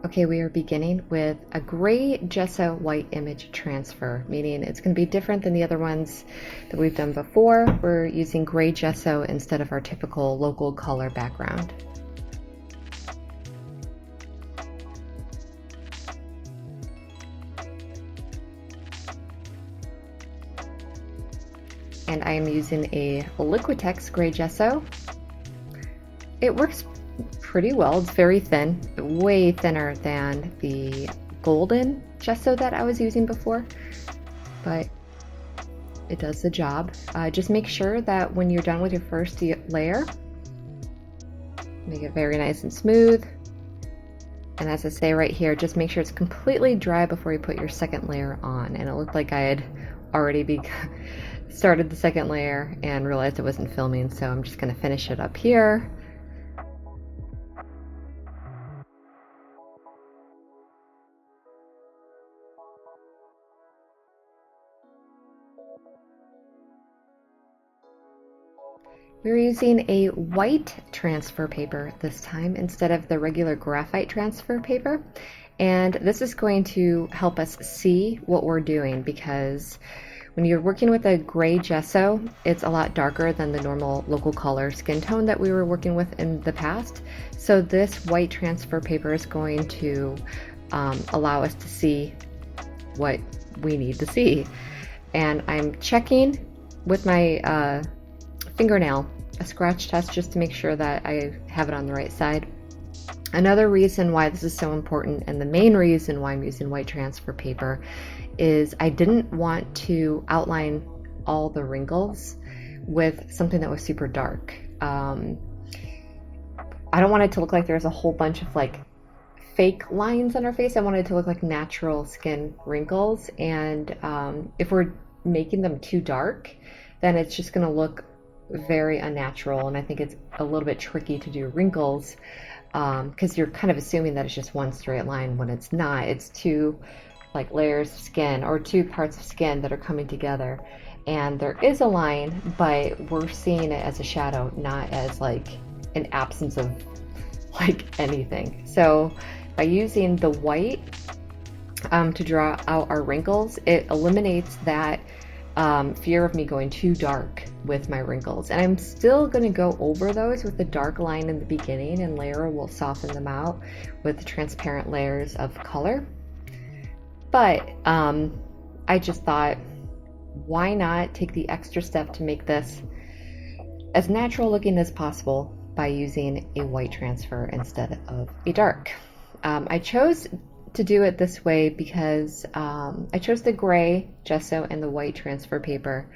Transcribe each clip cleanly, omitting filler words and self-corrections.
Okay, we are beginning with a gray gesso white image transfer, meaning it's going to be different than the other ones that we've done before. We're using gray gesso instead of our typical local color background. And I am using a Liquitex gray gesso. It works pretty well. It's very thin, way thinner than the golden gesso that I was using before, but it does the job. Just make sure that when you're done with your first layer, make it very nice and smooth. And as I say right here, just make sure it's completely dry before you put your second layer on. And it looked like I had already started the second layer and realized it wasn't filming, so I'm just going to finish it up here. We're using a white transfer paper this time instead of the regular graphite transfer paper. And this is going to help us see what we're doing, because when you're working with a gray gesso, it's a lot darker than the normal local color skin tone that we were working with in the past. So this white transfer paper is going to allow us to see what we need to see. And I'm checking with my fingernail a scratch test just to make sure that I have it on the right side. Another reason why this is so important, and the main reason why I'm using white transfer paper, is I didn't want to outline all the wrinkles with something that was super dark. I don't want it to look like there's a whole bunch of like fake lines on our face. I want it to look like natural skin wrinkles, and if we're making them too dark, then it's just going to look very unnatural, and I think it's a little bit tricky to do wrinkles because you're kind of assuming that it's just one straight line when it's not. It's two like layers of skin or two parts of skin that are coming together, and there is a line, but we're seeing it as a shadow, not as like an absence of like anything. So by using the white to draw out our wrinkles, it eliminates that fear of me going too dark with my wrinkles. And I'm still going to go over those with the dark line in the beginning, and later we'll soften them out with transparent layers of color. But I just thought, why not take the extra step to make this as natural looking as possible by using a white transfer instead of a dark. I chose to do it this way because I chose the gray gesso and the white transfer paper.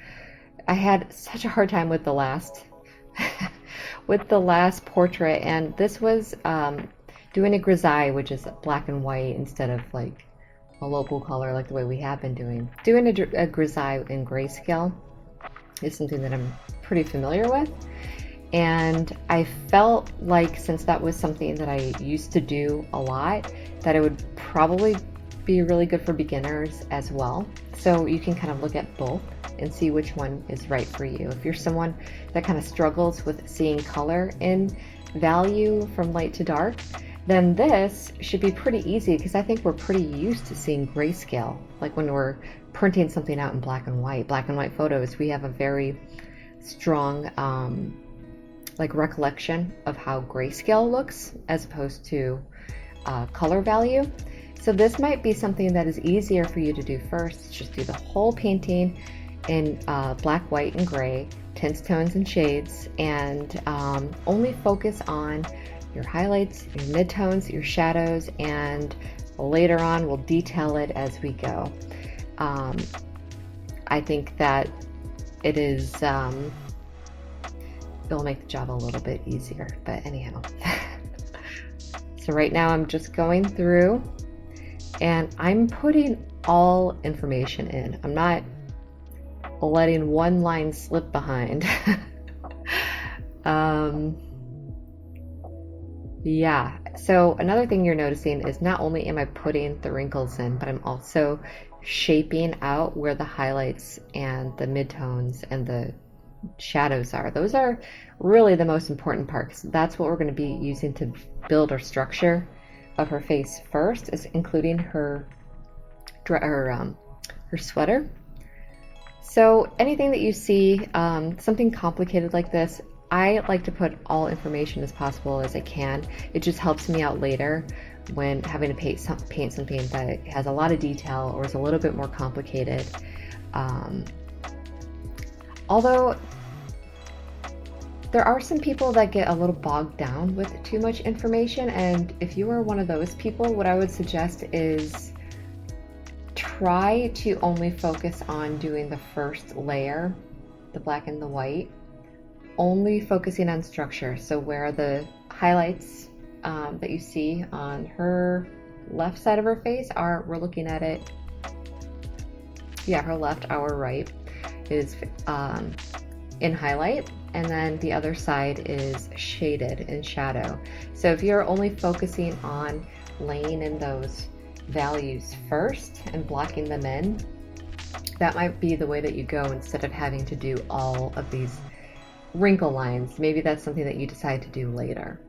I had such a hard time with the last with the last portrait, and this was doing a grisaille, which is black and white instead of like a local color like the way we have been doing. Doing a grisaille in grayscale is something that I'm pretty familiar with, and I felt like, since that was something that I used to do a lot, that it would probably be really good for beginners as well. So you can kind of look at both and see which one is right for you. If you're someone that kind of struggles with seeing color in value from light to dark, then this should be pretty easy, because I think we're pretty used to seeing grayscale. Like when we're printing something out in black and white photos, we have a very strong like recollection of how grayscale looks as opposed to color value. So this might be something that is easier for you to do first. Just do the whole painting in black, white, and gray, tints, tones, and shades, and only focus on your highlights, your midtones, your shadows, and later on we'll detail it as we go. I think that it is it'll make the job a little bit easier, but anyhow. So right now I'm just going through and I'm putting all information in. I'm not letting one line slip behind. Yeah, so another thing you're noticing is not only am I putting the wrinkles in, but I'm also shaping out where the highlights and the midtones and the shadows are. Those are really the most important part, because that's what we're going to be using to build our structure of her face first, is including her sweater. So anything that you see, something complicated like this, I like to put all information as possible as I can. It just helps me out later when having to paint something that has a lot of detail or is a little bit more complicated. Although there are some people that get a little bogged down with too much information, and if you are one of those people, what I would suggest is try to only focus on doing the first layer, the black and the white, only focusing on structure. So where the highlights that you see on her left side of her face are, we're looking at it, yeah, her left, our right is in highlight, and then the other side is shaded in shadow. So if you're only focusing on laying in those values first and blocking them in, that might be the way that you go instead of having to do all of these wrinkle lines. Maybe that's something that you decide to do later.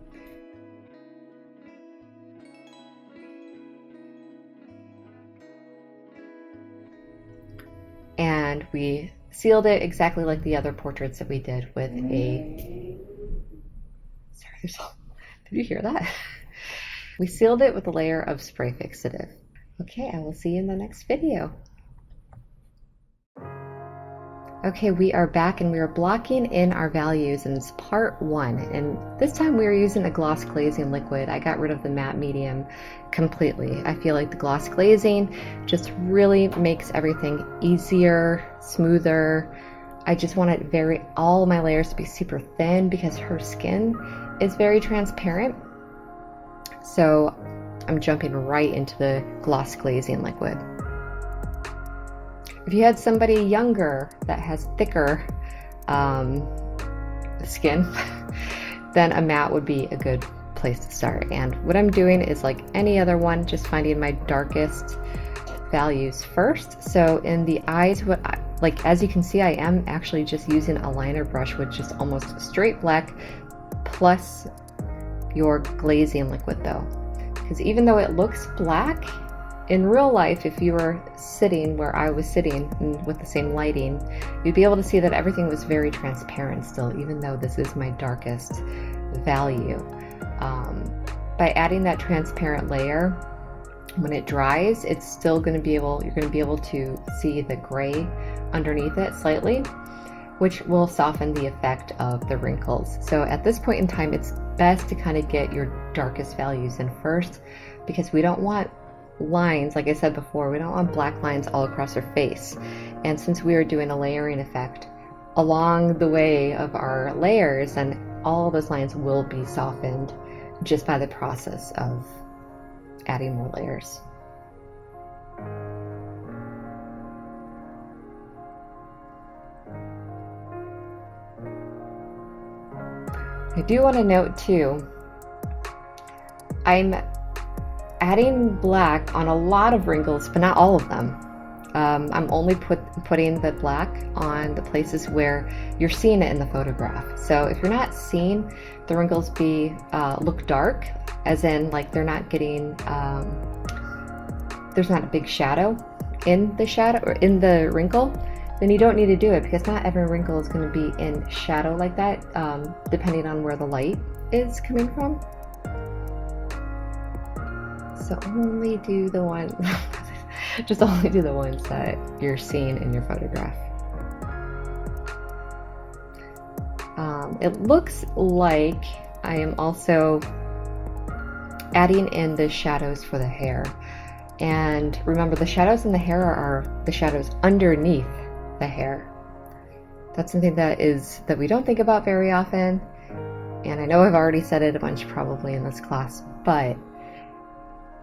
And we sealed it exactly like the other portraits that we did with a... Sorry, did you hear that? We sealed it with a layer of spray fixative. Okay, I will see you in the next video. Okay, we are back and we are blocking in our values, and it's part 1. And this time we are using a gloss glazing liquid. I got rid of the matte medium completely. I feel like the gloss glazing just really makes everything easier, smoother. I just want it all my layers to be super thin because her skin is very transparent. So I'm jumping right into the gloss glazing liquid. If you had somebody younger that has thicker skin, then a matte would be a good place to start. And what I'm doing is like any other one, just finding my darkest values first. So in the eyes, as you can see, I am actually just using a liner brush with just almost straight black plus your glazing liquid though. Because even though it looks black, in real life, if you were sitting where I was sitting with the same lighting, you'd be able to see that everything was very transparent still, even though this is my darkest value. By adding that transparent layer, when it dries, it's still going to be able, you're going to be able to see the gray underneath it slightly, which will soften the effect of the wrinkles. So at this point in time, it's best to kind of get your darkest values in first, because we don't want lines, like I said before, we don't want black lines all across her face. And since we are doing a layering effect along the way of our layers, then all those lines will be softened just by the process of adding more layers. I do want to note too, I'm adding black on a lot of wrinkles, but not all of them. I'm only putting the black on the places where you're seeing it in the photograph. So if you're not seeing the wrinkles look dark, as in like they're not getting, there's not a big shadow in the wrinkle, then you don't need to do it, because not every wrinkle is going to be in shadow like that, depending on where the light is coming from. So only do the one, just only do the ones that you're seeing in your photograph. It looks like I am also adding in the shadows for the hair. And remember, the shadows in the hair are the shadows underneath the hair. That's something that we don't think about very often. And I know I've already said it a bunch probably in this class, but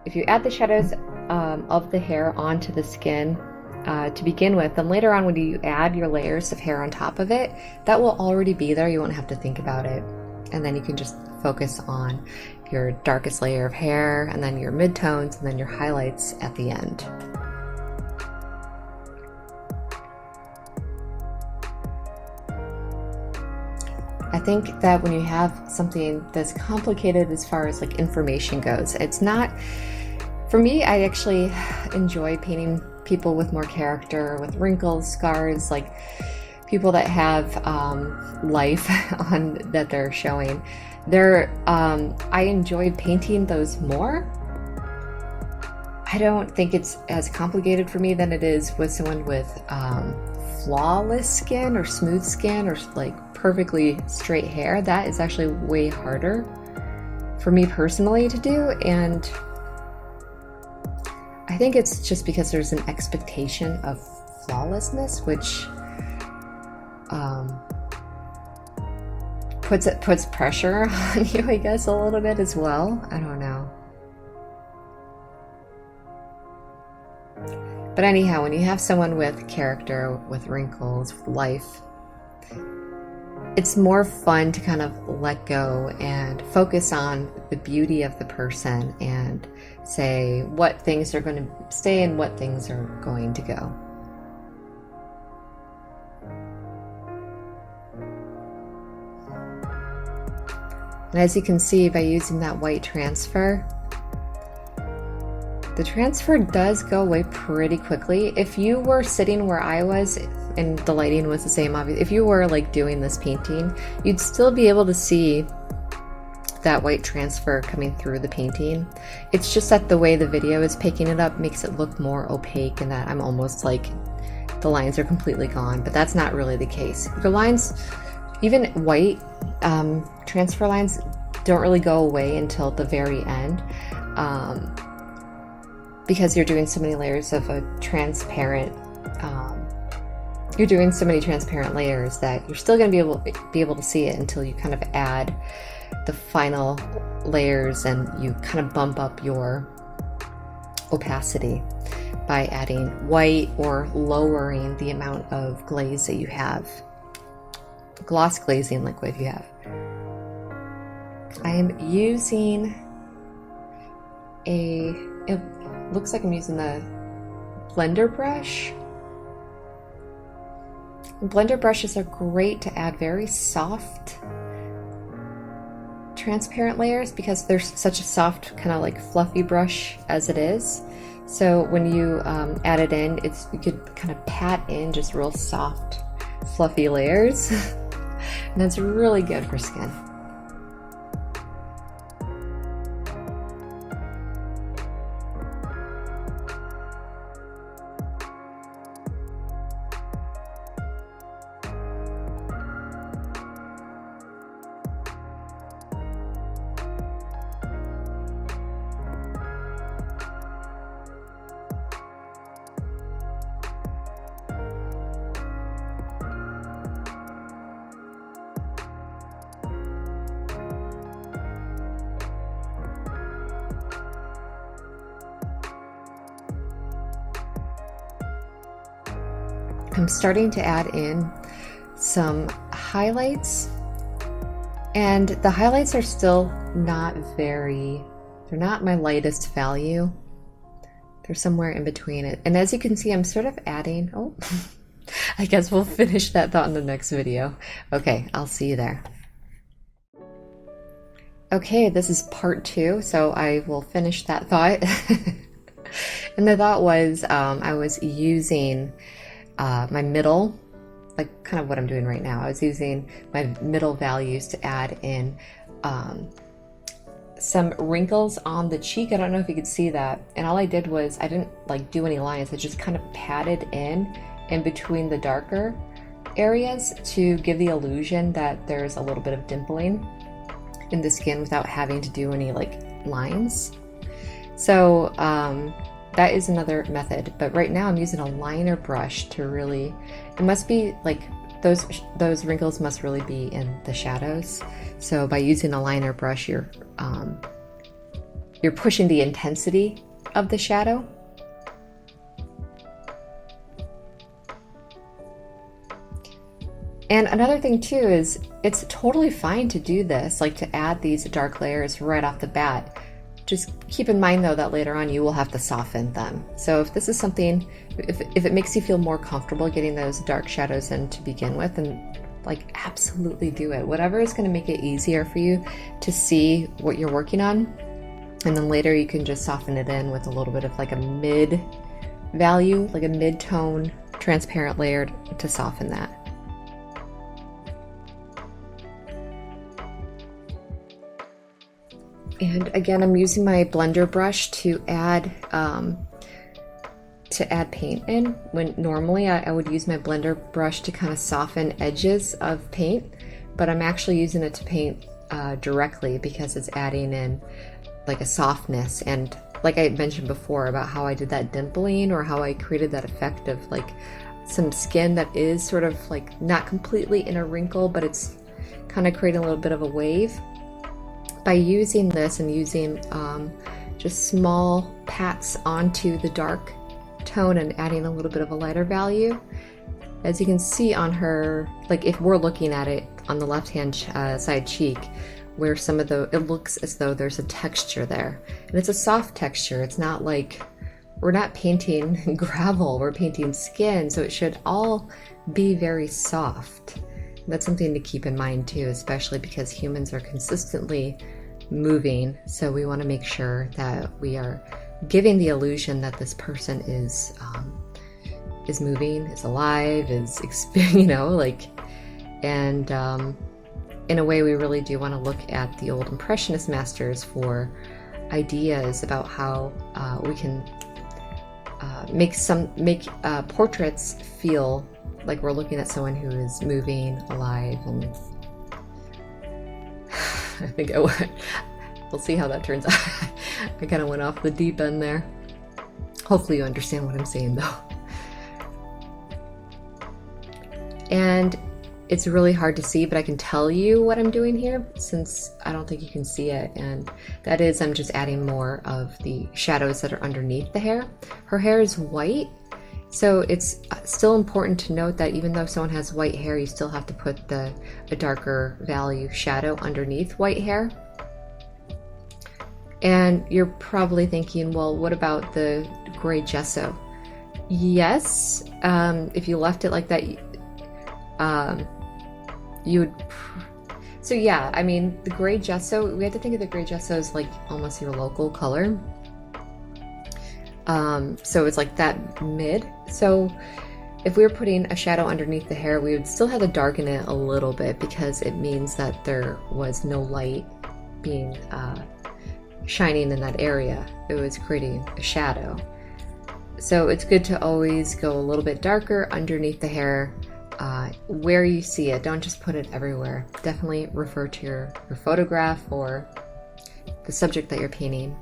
if you add the shadows of the hair onto the skin to begin with, then later on when you add your layers of hair on top of it, that will already be there. You won't have to think about it. And then you can just focus on your darkest layer of hair, and then your midtones, and then your highlights at the end. I think that when you have something that's complicated as far as like information goes, it's not, for me, I actually enjoy painting people with more character, with wrinkles, scars, like people that have life on that they're showing. I enjoy painting those more. I don't think it's as complicated for me than it is with someone with flawless skin or smooth skin or like perfectly straight hair. That is actually way harder for me personally to do, and I think it's just because there's an expectation of flawlessness, which puts pressure on you, I guess, a little bit as well. I don't know. But anyhow, when you have someone with character, with wrinkles, with life, it's more fun to kind of let go and focus on the beauty of the person and say what things are going to stay and what things are going to go. And as you can see, by using that white transfer, the transfer does go away pretty quickly. If you were sitting where I was and the lighting was the same, obviously, if you were like doing this painting, you'd still be able to see that white transfer coming through the painting. It's just that the way the video is picking it up makes it look more opaque and that I'm almost like the lines are completely gone, but that's not really the case. The lines, even white transfer lines, don't really go away until the very end. Because you're doing so many layers of a transparent, you're doing so many transparent layers that you're still going to be able to see it until you kind of add the final layers and you kind of bump up your opacity by adding white or lowering the amount of glaze that you have, gloss glazing liquid you have. I am using it looks like I'm using the blender brush. Blender brushes are great to add very soft transparent layers because they're such a soft kind of like fluffy brush as it is. So when you add it in, you could kind of pat in just real soft fluffy layers and that's really good for skin. I'm starting to add in some highlights, and the highlights are still they're not my lightest value. They're somewhere in between it. And as you can see, I'm sort of adding, I guess we'll finish that thought in the next video. Okay, I'll see you there. Okay, this is part 2, so I will finish that thought. And the thought was, I was using my middle, like kind of what I'm doing right now. I was using my middle values to add in some wrinkles on the cheek. I don't know if you could see that. And all I did was, I didn't like do any lines. I just kind of patted in between the darker areas to give the illusion that there's a little bit of dimpling in the skin without having to do any like lines. So that is another method, but right now I'm using a liner brush to really, it must be like those wrinkles must really be in the shadows. So by using a liner brush, you're pushing the intensity of the shadow. And another thing too is it's totally fine to do this, like to add these dark layers right off the bat. Just keep in mind though that later on you will have to soften them. So if this is something, if it makes you feel more comfortable getting those dark shadows in to begin with, then like absolutely do it. Whatever is going to make it easier for you to see what you're working on. And then later you can just soften it in with a little bit of like a mid value, like a mid-tone transparent layer to soften that. And again, I'm using my blender brush to add paint in. When normally I would use my blender brush to kind of soften edges of paint, but I'm actually using it to paint directly because it's adding in like a softness, and like I mentioned before about how I did that dimpling, or how I created that effect of like some skin that is sort of like not completely in a wrinkle, but it's kind of creating a little bit of a wave. By using this and using just small pats onto the dark tone and adding a little bit of a lighter value, as you can see on her, like if we're looking at it on the left hand side cheek, where some of the, it looks as though there's a texture there, and it's a soft texture. It's not like, we're not painting gravel, we're painting skin, so it should all be very soft. That's something to keep in mind too, especially because humans are consistently moving, so we want to make sure that we are giving the illusion that this person is moving, is alive, is you know, like, and in a way we really do want to look at the old Impressionist masters for ideas about how we can make portraits feel like we're looking at someone who is moving, alive, and I think we'll see how that turns out. I kind of went off the deep end there. Hopefully you understand what I'm saying though. And it's really hard to see, but I can tell you what I'm doing here since I don't think you can see it, and that is I'm just adding more of the shadows that are underneath the hair. Her hair is white, so it's still important to note that even though someone has white hair, you still have to put a darker value shadow underneath white hair. And you're probably thinking, well, what about the gray gesso? Yes, if you left it like that, you would. So yeah, I mean, the gray gesso, we have to think of the gray gesso as like almost your local color. So it's like that mid. So if we were putting a shadow underneath the hair, we would still have to darken it a little bit because it means that there was no light being shining in that area. It was creating a shadow. So it's good to always go a little bit darker underneath the hair where you see it. Don't just put it everywhere. Definitely refer to your photograph or the subject that you're painting.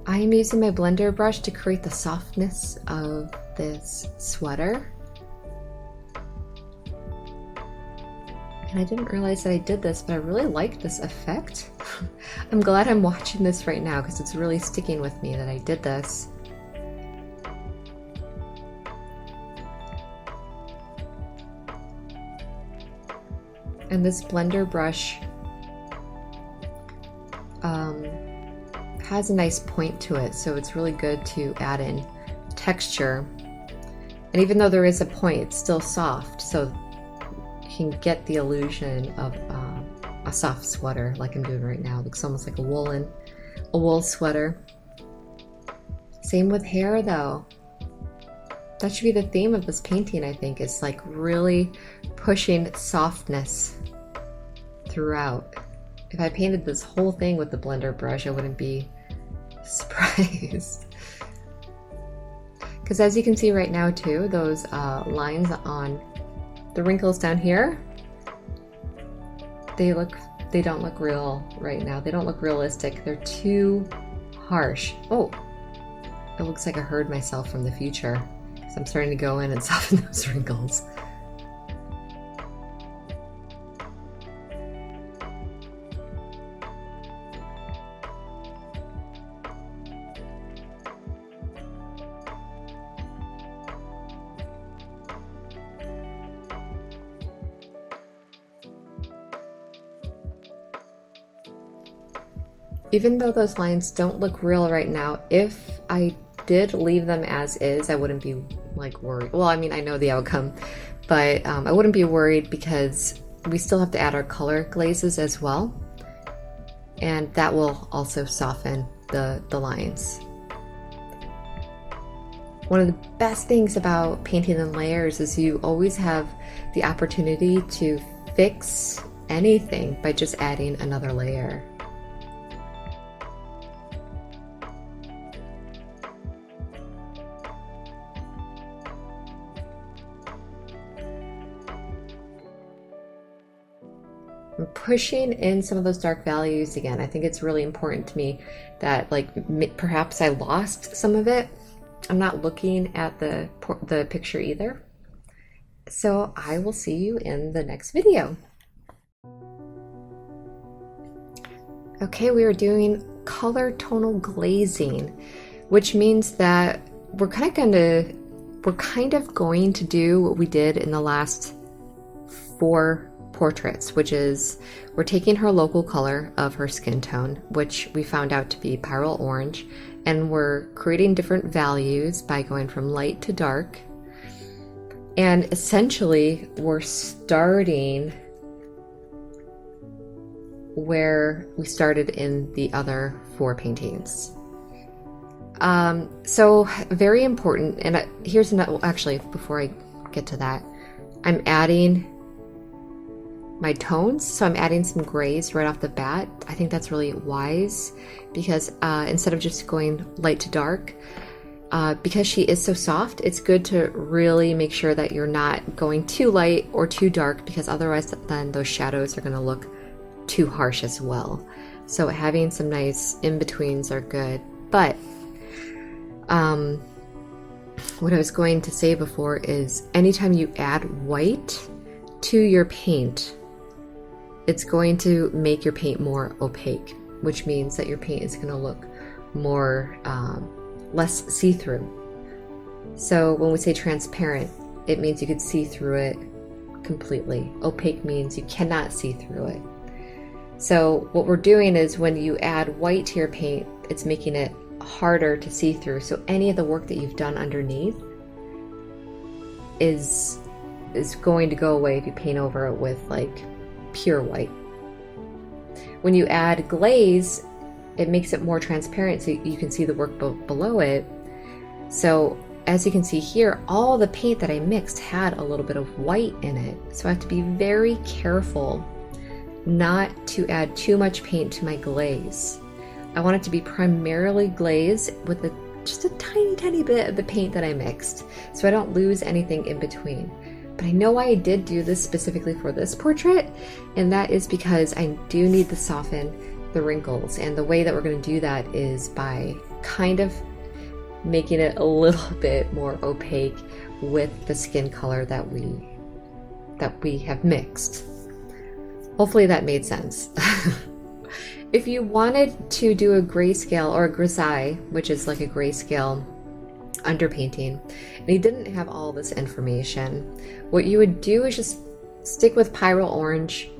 I am using my blender brush to create the softness of this sweater. And I didn't realize that I did this, but I really like this effect. I'm glad I'm watching this right now because it's really sticking with me that I did this. And this blender brush has a nice point to it, so it's really good to add in texture. And even though there is a point, it's still soft, so you can get the illusion of a soft sweater like I'm doing right now. It looks almost like a wool sweater. Same with hair though. That should be the theme of this painting, I think. It's like really pushing softness throughout. If I painted this whole thing with the blender brush, I wouldn't be surprised. Because as you can see right now too, those lines on the wrinkles down here, they don't look real right now. They don't look realistic. They're too harsh. Oh, it looks like I heard myself from the future. So I'm starting to go in and soften those wrinkles. Even though those lines don't look real right now, if I did leave them as is, I wouldn't be like worried. Well, I mean, I know the outcome, but I wouldn't be worried because we still have to add our color glazes as well. And that will also soften the lines. One of the best things about painting in layers is you always have the opportunity to fix anything by just adding another layer. I'm pushing in some of those dark values again. I think it's really important to me that like perhaps I lost some of it. I'm not looking at the picture either. So I will see you in the next video. Okay, we are doing color tonal glazing, which means that we're kind of going to do what we did in the last 4 portraits, which is we're taking her local color of her skin tone, which we found out to be pyro orange, and we're creating different values by going from light to dark. And essentially we're starting where we started in the other 4 paintings. So very important, and here's another, actually before I get to that, I'm adding my tones, so I'm adding some grays right off the bat. I think that's really wise because instead of just going light to dark, because she is so soft, it's good to really make sure that you're not going too light or too dark, because otherwise then those shadows are going to look too harsh as well. So having some nice in-betweens are good. But what I was going to say before is anytime you add white to your paint, it's going to make your paint more opaque, which means that your paint is going to look more less see-through. So when we say transparent, it means you could see through it completely. Opaque means you cannot see through it. So what we're doing is when you add white to your paint, it's making it harder to see through. So any of the work that you've done underneath is going to go away if you paint over it with like pure white. When you add glaze, it makes it more transparent so you can see the work below it. So as you can see here, all the paint that I mixed had a little bit of white in it. So I have to be very careful not to add too much paint to my glaze. I want it to be primarily glaze with just a tiny bit of the paint that I mixed, so I don't lose anything in between. But I know why I did do this specifically for this portrait, and that is because I do need to soften the wrinkles, and the way that we're going to do that is by kind of making it a little bit more opaque with the skin color that we have mixed. Hopefully that made sense. If you wanted to do a grayscale or a grisaille, which is like a grayscale underpainting, and you didn't have all this information, what you would do is just stick with pyro orange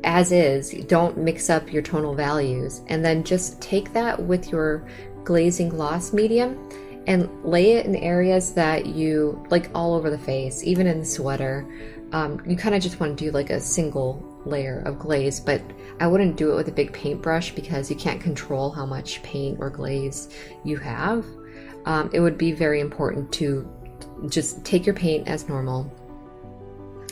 as is. Don't mix up your tonal values, and then just take that with your glazing gloss medium and lay it in areas that you like all over the face, even in the sweater. You kind of just want to do like a single layer of glaze, but I wouldn't do it with a big paintbrush because you can't control how much paint or glaze you have. It would be very important to just take your paint as normal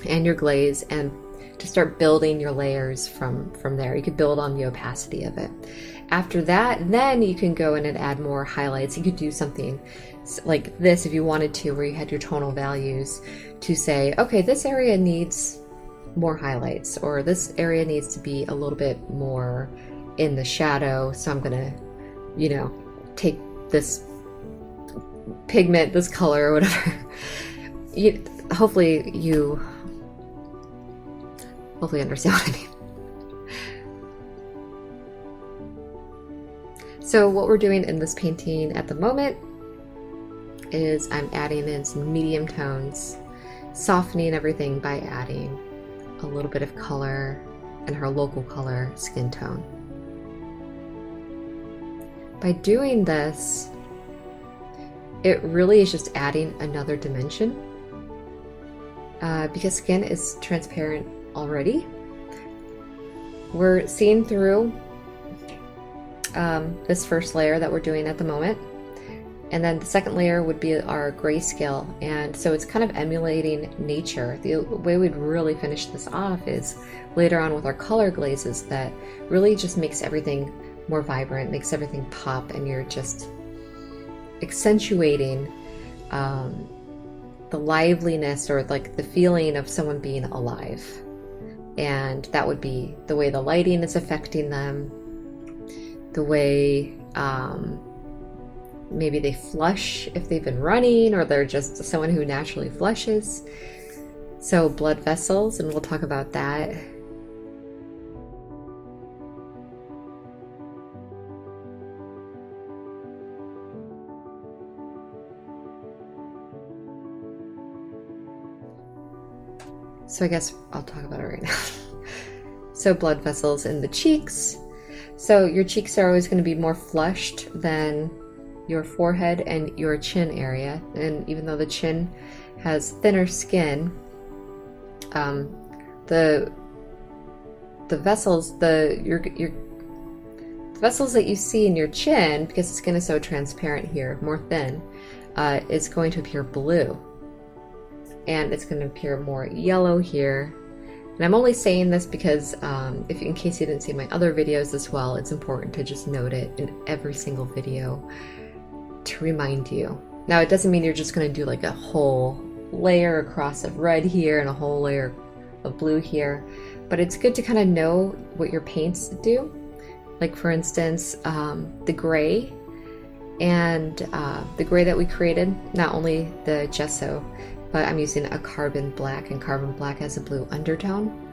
and your glaze and to start building your layers from there. You could build on the opacity of it. After that, then you can go in and add more highlights. You could do something like this if you wanted to, where you had your tonal values to say, okay, this area needs more highlights, or this area needs to be a little bit more in the shadow, so I'm gonna, take this pigment, this color, or whatever. Hopefully you understand what I mean. So what we're doing in this painting at the moment is I'm adding in some medium tones, softening everything by adding a little bit of color and her local color skin tone. By doing this, it really is just adding another dimension. Because skin is transparent already, we're seeing through this first layer that we're doing at the moment. And then the second layer would be our grayscale. And so it's kind of emulating nature. The way we'd really finish this off is later on with our color glazes that really just makes everything more vibrant, makes everything pop, and you're just accentuating the liveliness or like the feeling of someone being alive. And that would be the way the lighting is affecting them, the way maybe they flush if they've been running, or they're just someone who naturally flushes. So blood vessels, and we'll talk about that. So I guess I'll talk about it right now. So blood vessels in the cheeks. So your cheeks are always going to be more flushed than your forehead and your chin area. And even though the chin has thinner skin, the vessels, the vessels that you see in your chin, because the skin is so transparent here, more thin, is going to appear blue. And it's going to appear more yellow here. And I'm only saying this because in case you didn't see my other videos as well, it's important to just note it in every single video to remind you. Now, it doesn't mean you're just going to do like a whole layer across of red here and a whole layer of blue here, but it's good to kind of know what your paints do. Like for instance, the gray and the gray that we created, not only the gesso, but I'm using a carbon black, and carbon black has a blue undertone.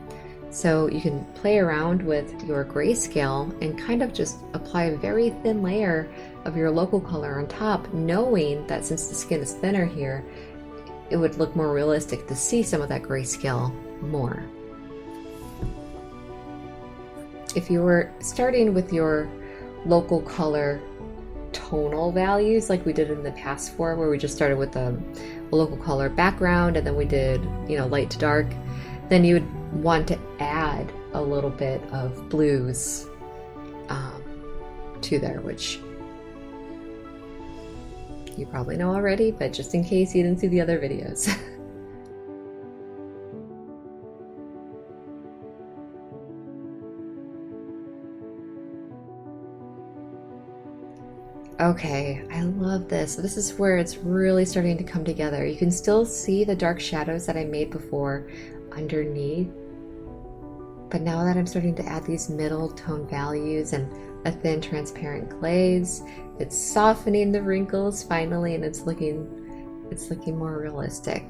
So you can play around with your grayscale and kind of just apply a very thin layer of your local color on top, knowing that since the skin is thinner here, it would look more realistic to see some of that grayscale more. If you were starting with your local color tonal values like we did in the past four, where we just started with a local color background and then we did, light to dark, then you would want to add a little bit of blues to there, which you probably know already, but just in case you didn't see the other videos. Okay, I love this. This is where it's really starting to come together. You can still see the dark shadows that I made before underneath, but now that I'm starting to add these middle tone values and a thin transparent glaze, it's softening the wrinkles finally, and it's looking more realistic.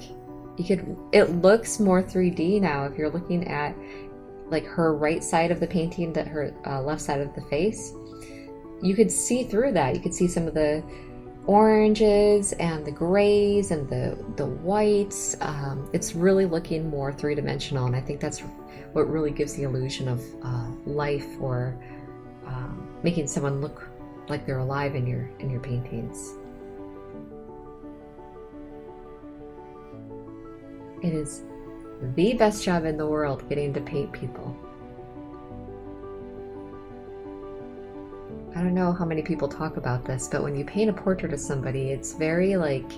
It looks more 3D now if you're looking at like her right side of the painting, that her left side of the face. You could see through that. You could see some of the oranges and the grays and the whites. It's really looking more three-dimensional, and I think that's what really gives the illusion of life, or making someone look like they're alive in your paintings. It is the best job in the world getting to paint people. I don't know how many people talk about this, but when you paint a portrait of somebody, it's very like,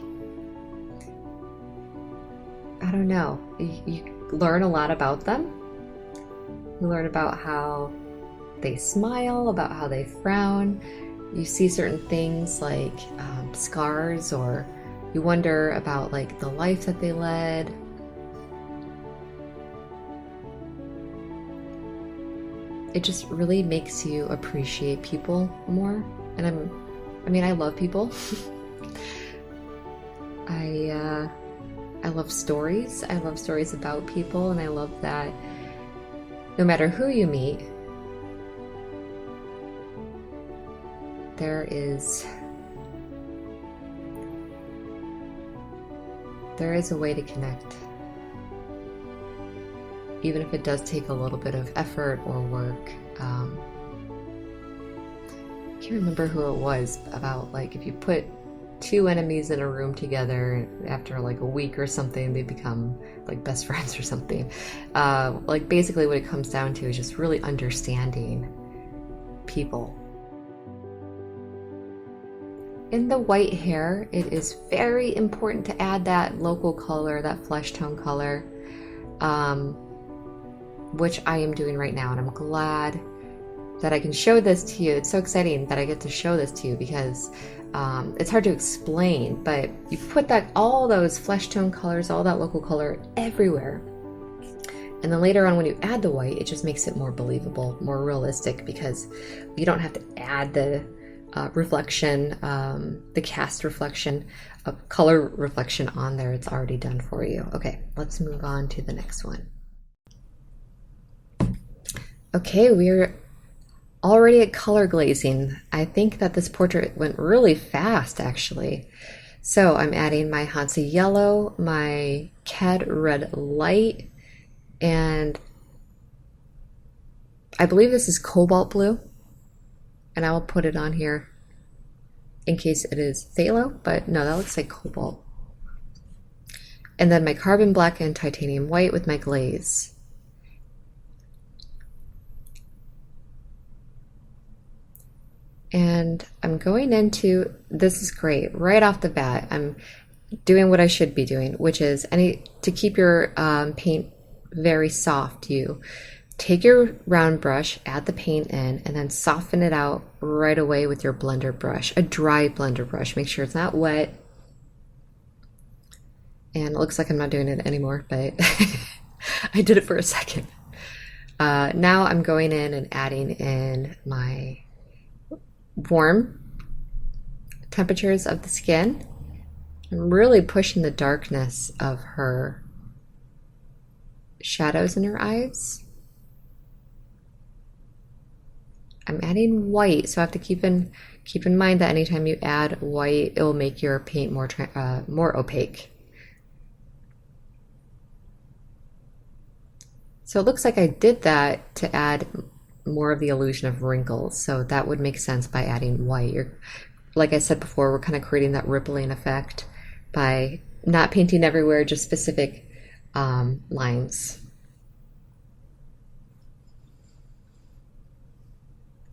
I don't know, you learn a lot about them. You learn about how they smile, about how they frown. You see certain things like scars, or you wonder about like the life that they led. It just really makes you appreciate people more. And I love people. I love stories. I love stories about people, and I love that no matter who you meet, there is a way to connect. Even if it does take a little bit of effort or work. I can't remember who it was, about like if you put two enemies in a room together. After like a week or something, they become like best friends or something. Like basically what it comes down to is just really understanding people. In the white hair, it is very important to add that local color, that flesh tone color, which I am doing right now, and I'm glad that I can show this to you. It's so exciting that I get to show this to you because it's hard to explain, but you put that, all those flesh tone colors, all that local color everywhere. And then later on when you add the white, it just makes it more believable, more realistic, because you don't have to add the reflection, the cast reflection, color reflection on there. It's already done for you. Okay, let's move on to the next one. Okay, we're already at color glazing. I think that this portrait went really fast actually. So I'm adding my Hansa yellow, my Cad red light, and I believe this is cobalt blue, and I will put it on here in case it is phthalo, but no, that looks like cobalt. And then my carbon black and titanium white with my glaze. And I'm going into, this is great, right off the bat, I'm doing what I should be doing, which is to keep your paint very soft, you take your round brush, add the paint in, and then soften it out right away with your blender brush, a dry blender brush. Make sure it's not wet. And it looks like I'm not doing it anymore, but I did it for a second. Now I'm going in and adding in my warm temperatures of the skin. I'm really pushing the darkness of her shadows in her eyes. I'm adding white, so I have to keep in mind that anytime you add white, it will make your paint more opaque. So it looks like I did that to add more of the illusion of wrinkles, so that would make sense by adding white. Like I said before, we're kind of creating that rippling effect by not painting everywhere, just specific lines.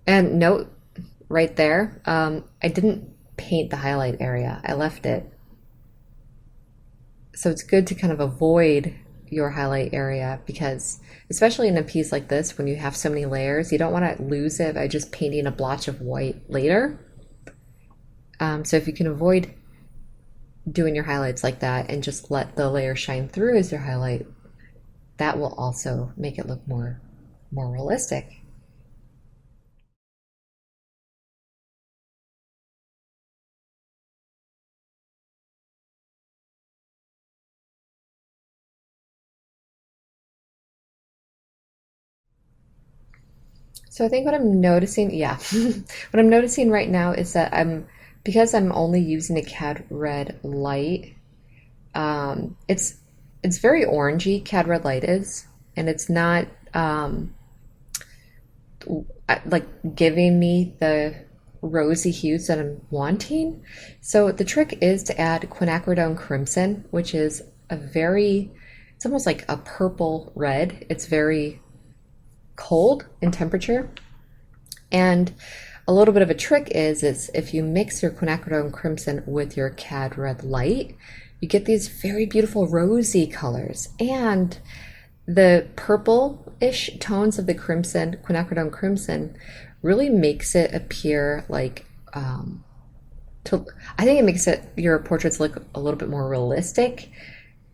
And note right there, I didn't paint the highlight area, I left it. So it's good to kind of avoid your highlight area, because especially in a piece like this, when you have so many layers, you don't want to lose it by just painting a blotch of white later. So if you can avoid doing your highlights like that and just let the layer shine through as your highlight, that will also make it look more realistic. So I think what I'm noticing, yeah, what I'm noticing right now is that because I'm only using a Cad red light, it's very orangey, Cad red light is, and it's not like giving me the rosy hues that I'm wanting. So the trick is to add quinacridone crimson, which is it's almost like a purple red. It's very cold in temperature. And a little bit of a trick is if you mix your quinacridone crimson with your Cad red light, you get these very beautiful rosy colors. And the purple-ish tones of the crimson, quinacridone crimson, really makes it appear like, I think it makes your portraits look a little bit more realistic,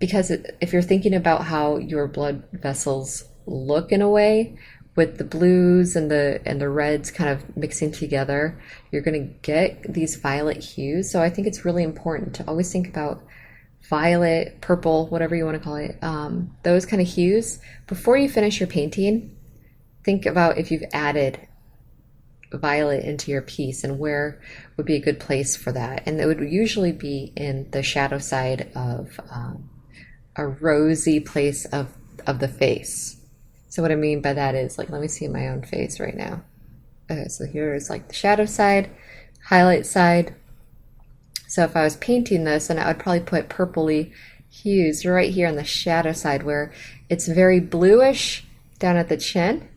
because if you're thinking about how your blood vessels look in a way, with the blues and the reds kind of mixing together, you're going to get these violet hues. So I think it's really important to always think about violet, purple, whatever you want to call it, those kind of hues before you finish your painting. Think about if you've added violet into your piece and where would be a good place for that. And it would usually be in the shadow side of a rosy place of the face. So what I mean by that is, like, let me see my own face right now. Okay, so here's like the shadow side, highlight side. So if I was painting this, then I would probably put purpley hues right here on the shadow side where it's very bluish down at the chin,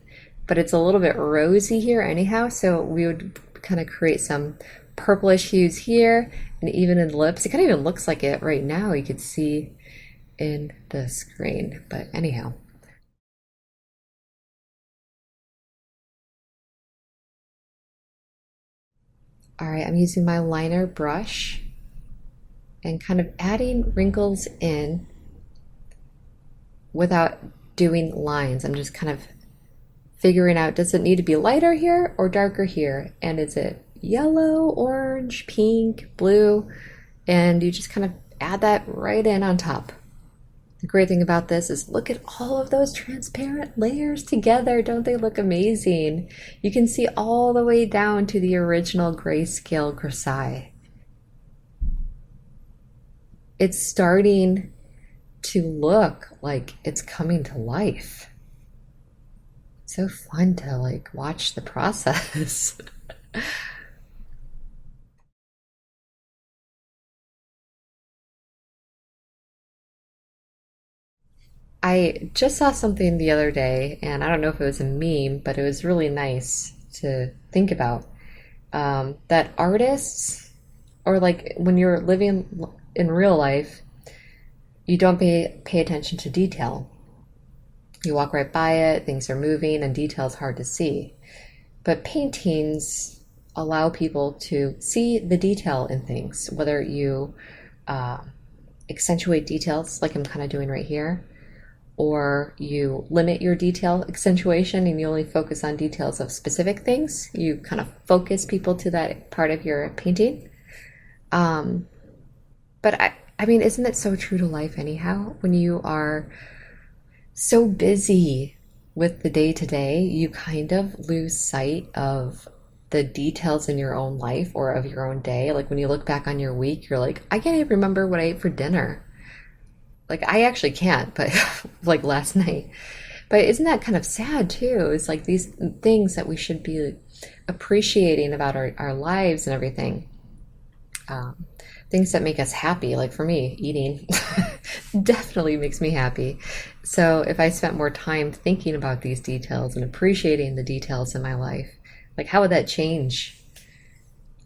but it's a little bit rosy here anyhow. So we would kind of create some purplish hues here and even in lips. It kind of even looks like it right now. You could see in the screen, but anyhow. All right, I'm using my liner brush and kind of adding wrinkles in without doing lines. I'm just kind of figuring out, does it need to be lighter here or darker here? And is it yellow, orange, pink, blue? And you just kind of add that right in on top. The great thing about this is look at all of those transparent layers together. Don't they look amazing? You can see all the way down to the original grayscale grisaille. It's starting to look like it's coming to life. So fun to like watch the process. I just saw something the other day, and I don't know if it was a meme, but it was really nice to think about. That artists, or like when you're living in real life, you don't pay attention to detail. You walk right by it, things are moving, and detail is hard to see. But paintings allow people to see the detail in things, whether you uh, accentuate details, like I'm kind of doing right here, or you limit your detail accentuation and you only focus on details of specific things. You kind of focus people to that part of your painting. Um, but I mean, isn't it so true to life anyhow? When you are so busy with the day to day, you kind of lose sight of the details in your own life or of your own day. Like when you look back on your week, you're like, I can't even remember what I ate for dinner. Like I actually can't, but like last night. But isn't that kind of sad too? It's like these things that we should be appreciating about our lives and everything. Um, Things that make us happy. Like for me, eating definitely makes me happy. So if I spent more time thinking about these details and appreciating the details in my life, like how would that change?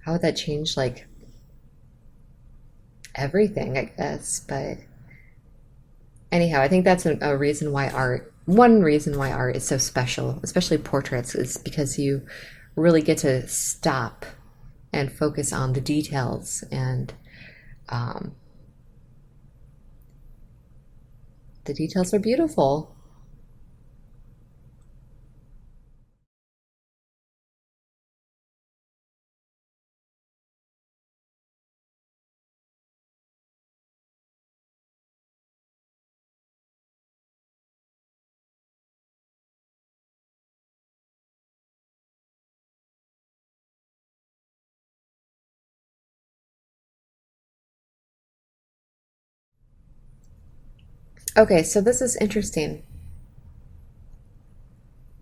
How would that change like everything, I guess? But anyhow, I think that's a reason why art, one reason why art is so special, especially portraits, is because you really get to stop and focus on the details. And um, the details are beautiful. Okay, so this is interesting.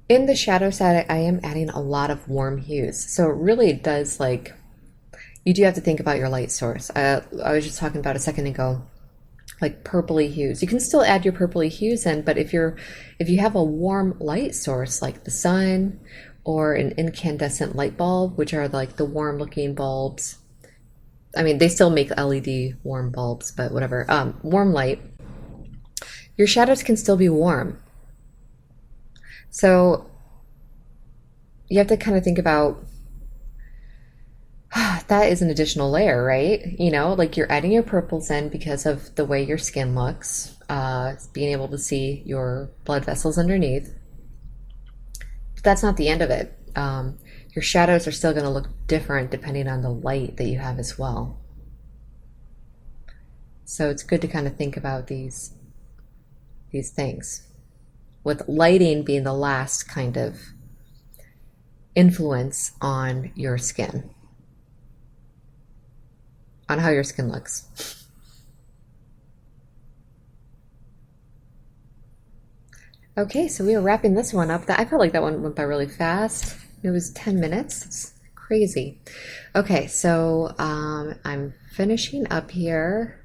In the shadow side, I am adding a lot of warm hues. So it really does like, you do have to think about your light source. I was just talking about a second ago, like purpley hues. You can still add your purpley hues in, but if you have a warm light source like the sun or an incandescent light bulb, which are like the warm looking bulbs. I mean, they still make LED warm bulbs, but whatever. Warm light. Your shadows can still be warm. So you have to kind of think about that is an additional layer, right? You know, like you're adding your purples in because of the way your skin looks, being able to see your blood vessels underneath. But that's not the end of it. Your shadows are still going to look different depending on the light that you have as well. So it's good to kind of think about these things, with lighting being the last kind of influence on your skin, on how your skin looks. Okay, so we are wrapping this one up. I felt like that one went by really fast. It was 10 minutes. It's crazy. Okay, so I'm finishing up here.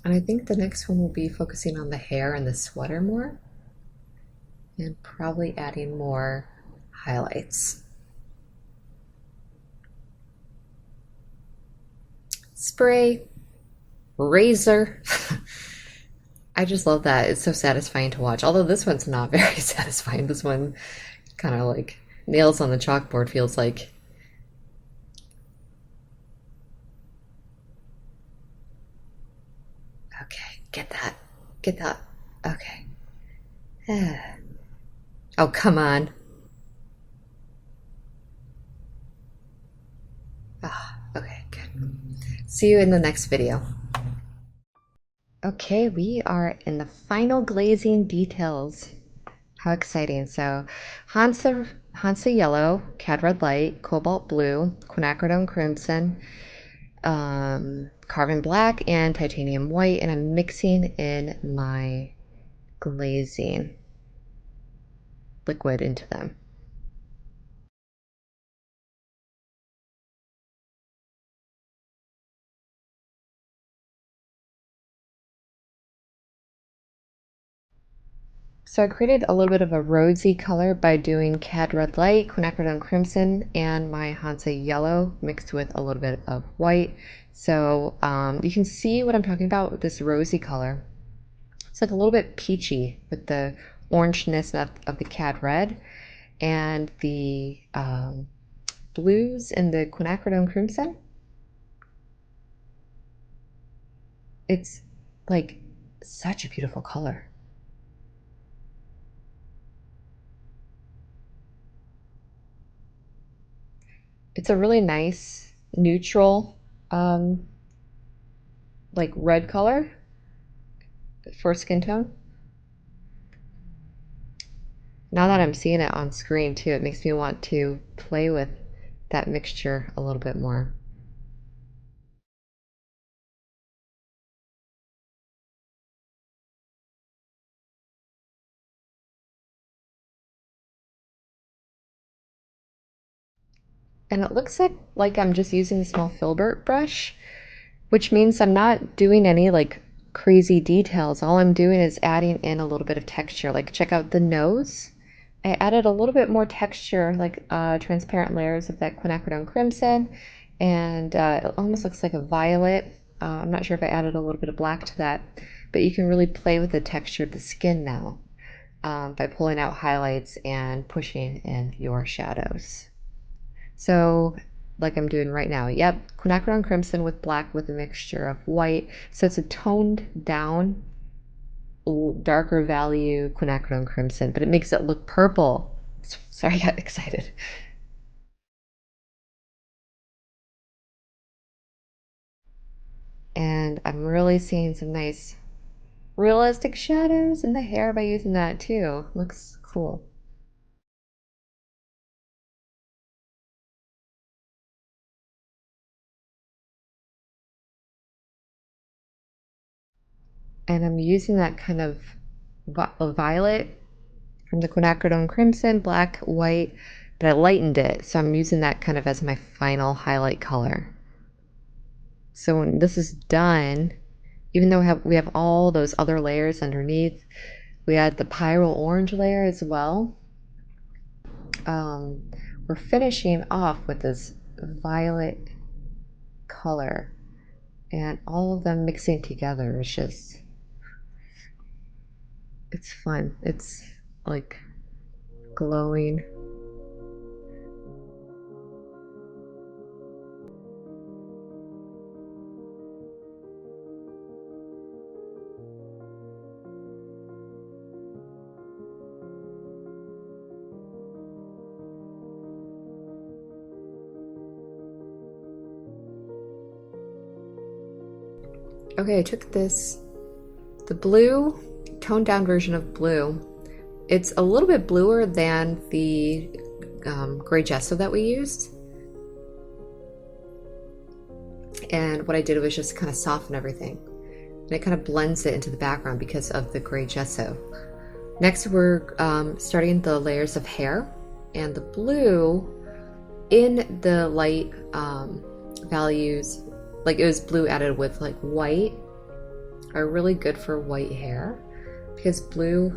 And I think the next one will be focusing on the hair and the sweater more, and probably adding more highlights. Spray, razor. I just love that. It's so satisfying to watch. Although this one's not very satisfying. This one kind of like nails on the chalkboard feels like. Okay, get that. Get that. Okay. Oh, come on. Ah, okay, good. See you in the next video. Okay, we are in the final glazing details. How exciting. So Hansa yellow, cad red light, cobalt blue, quinacridone crimson, carbon black, and titanium white, and I'm mixing in my glazing liquid into them. So I created a little bit of a rosy color by doing cad red light, quinacridone crimson, and my Hansa yellow mixed with a little bit of white. So you can see what I'm talking about with this rosy color. It's like a little bit peachy with the orangeness of the cad red and the blues and the quinacridone crimson. It's like such a beautiful color. It's a really nice neutral like red color for skin tone. Now that I'm seeing it on screen too, it makes me want to play with that mixture a little bit more. And it looks like I'm just using a small filbert brush, which means I'm not doing any like crazy details. All I'm doing is adding in a little bit of texture. Like check out the nose. I added a little bit more texture, like transparent layers of that quinacridone crimson, and it almost looks like a violet. I'm not sure if I added a little bit of black to that, but you can really play with the texture of the skin now by pulling out highlights and pushing in your shadows. So, like I'm doing right now, yep, quinacridone crimson with black with a mixture of white. So it's a toned down, darker value quinacridone crimson, but it makes it look purple. Sorry, I got excited. And I'm really seeing some nice realistic shadows in the hair by using that too. Looks cool. And I'm using that kind of violet from the quinacridone crimson, black, white, but I lightened it. So I'm using that kind of as my final highlight color. So when this is done, even though we have all those other layers underneath, we add the pyro orange layer as well. Um, we're finishing off with this violet color, and all of them mixing together is just, it's fun. It's like glowing. Okay, I took the blue, toned down version of blue. It's a little bit bluer than the gray gesso that we used. And what I did was just kind of soften everything. and it kind of blends it into the background because of the gray gesso. Next, we're starting the layers of hair, and the blue in the light values, like it was blue added with like white, are really good for white hair because blue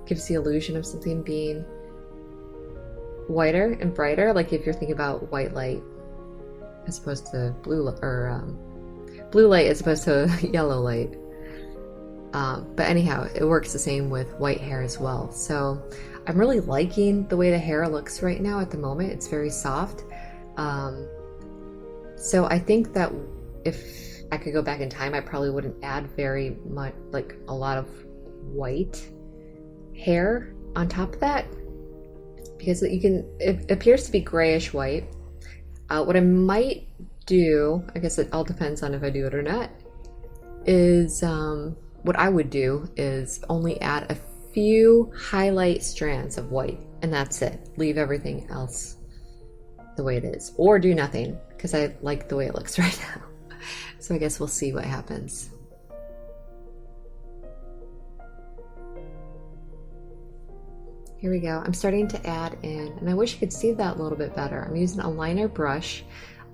gives the illusion of something being whiter and brighter, like if you're thinking about white light as opposed to blue, or blue light as opposed to yellow light. But anyhow, it works the same with white hair as well. So I'm really liking the way the hair looks right now at the moment. It's very soft. So I think that if I could go back in time, I probably wouldn't add very much, like a lot of white hair on top of that, because it appears to be grayish white. What I might do, I guess it all depends on if I do it or not, is what I would do is only add a few highlight strands of white, and that's it. Leave everything else the way it is, or do nothing, because I like the way it looks right now. So I guess we'll see what happens. Here we go. I'm starting to add in, and I wish you could see that a little bit better. I'm using a liner brush,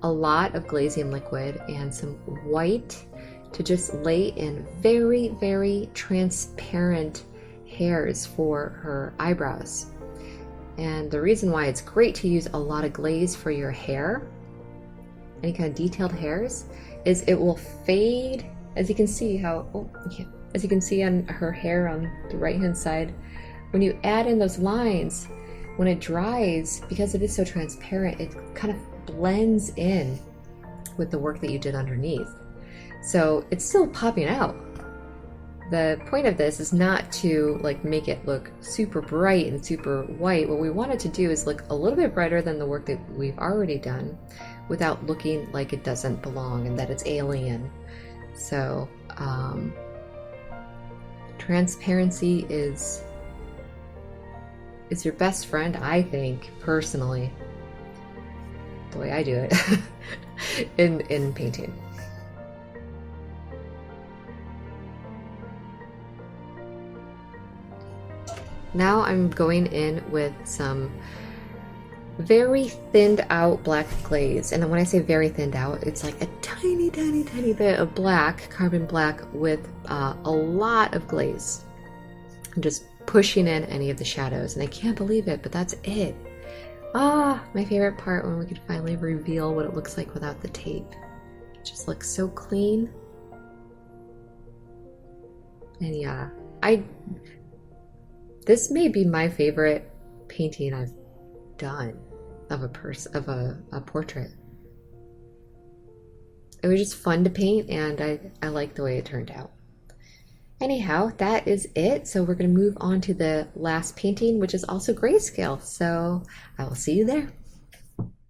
a lot of glazing liquid, and some white to just lay in very, very transparent hairs for her eyebrows. And the reason why it's great to use a lot of glaze for your hair, any kind of detailed hairs, is it will fade, as you can see as you can see on her hair on the right hand side. When you add in those lines, when it dries, because it is so transparent, it kind of blends in with the work that you did underneath. So it's still popping out. The point of this is not to like make it look super bright and super white. What we want it to do is look a little bit brighter than the work that we've already done without looking like it doesn't belong and that it's alien. So transparency is your best friend, I think, personally, the way I do it in painting. Now I'm going in with some very thinned out black glaze, and when I say very thinned out, it's like a tiny bit of black, carbon black, with a lot of glaze. I'm just pushing in any of the shadows, and I can't believe it, but that's it. My favorite part, when we could finally reveal what it looks like without the tape. It just looks so clean. And yeah, this may be my favorite painting I've done of a portrait. It was just fun to paint, and I like the way it turned out. Anyhow, that is it. So we're going to move on to the last painting, which is also grayscale. So I will see you there.